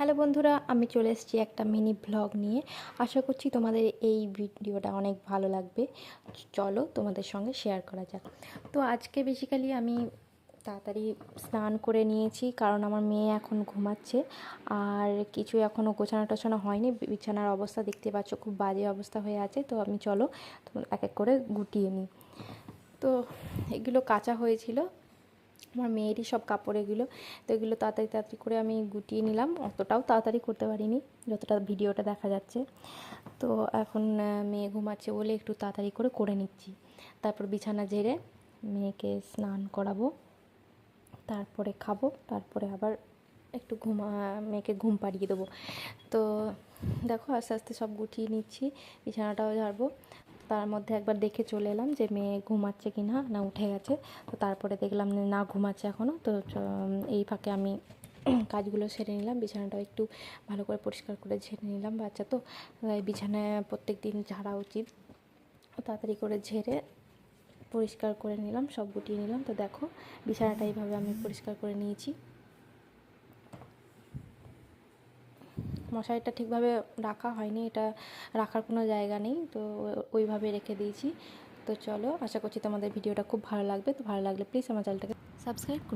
Hello বন্ধুরা, আমি চলে এসেছি একটা মিনি ব্লগ নিয়ে। আশা করছি তোমাদের এই ভিডিওটা অনেক ভালো লাগবে। চলো তোমাদের সঙ্গে শেয়ার করা যাক। তো আজকে বেসিক্যালি আমি তাড়াতাড়ি স্নান করে নিয়েছি, কারণ আমার মেয়ে এখন ঘুমাচ্ছে আর কিছু এখনও গোছানো টোছানো হয়নি। বিছানার অবস্থা দেখতে পাচ্ছ, খুব বাজে অবস্থা হয়ে আছে। তো আমি চলো এক এক করে গুটিয়ে নিই। তো এগুলো কাঁচা হয়েছিল, আমার মেয়েরই সব কাপড় এগুলো। তো এগুলো তাড়াতাড়ি তাড়াতাড়ি করে আমি গুটিয়ে নিলাম। অতটাও তাড়াতাড়ি করতে পারিনি যতটা ভিডিওটা দেখা যাচ্ছে। তো এখন মেয়ে ঘুমাচ্ছে বলে একটু তাড়াতাড়ি করে নিচ্ছি। তারপর বিছানা ঝেড়ে মেয়েকে স্নান করাবো, তারপরে খাবো, তারপরে আবার একটু মেয়েকে ঘুম পাড়িয়ে দেবো। তো দেখো আস্তে আস্তে সব গুটিয়ে নিচ্ছি, বিছানাটাও ঝাড়বো। তার মধ্যে একবার দেখে চলে এলাম যে মেয়ে ঘুমাচ্ছে কি না উঠে গেছে। তো তারপরে দেখলাম না ঘুমাচ্ছে এখনও। তো এই ফাঁকে আমি কাজগুলো সেরে নিলাম, বিছানাটাও একটু ভালো করে পরিষ্কার করে ঝেড়ে নিলাম। বাচ্চা তো বিছানায় প্রত্যেক দিন ঝাড়া উচিত। তাড়াতাড়ি করে ঝেড়ে পরিষ্কার করে নিলাম, সব গুটিয়ে নিলাম। তো দেখো বিছানাটা এইভাবে আমি পরিষ্কার করে নিয়েছি। মশারিটা ঠিকভাবে রাখা হয়নি, এটা রাখার কোনো জায়গা নেই, তো ওইভাবে রেখে দিয়েছি। তো চলো, আশা করছি তোমাদের ভিডিওটা খুব ভালো লাগবে। তো ভালো লাগলে প্লিজ আমার চ্যানেলটাকে সাবস্ক্রাইব করুন।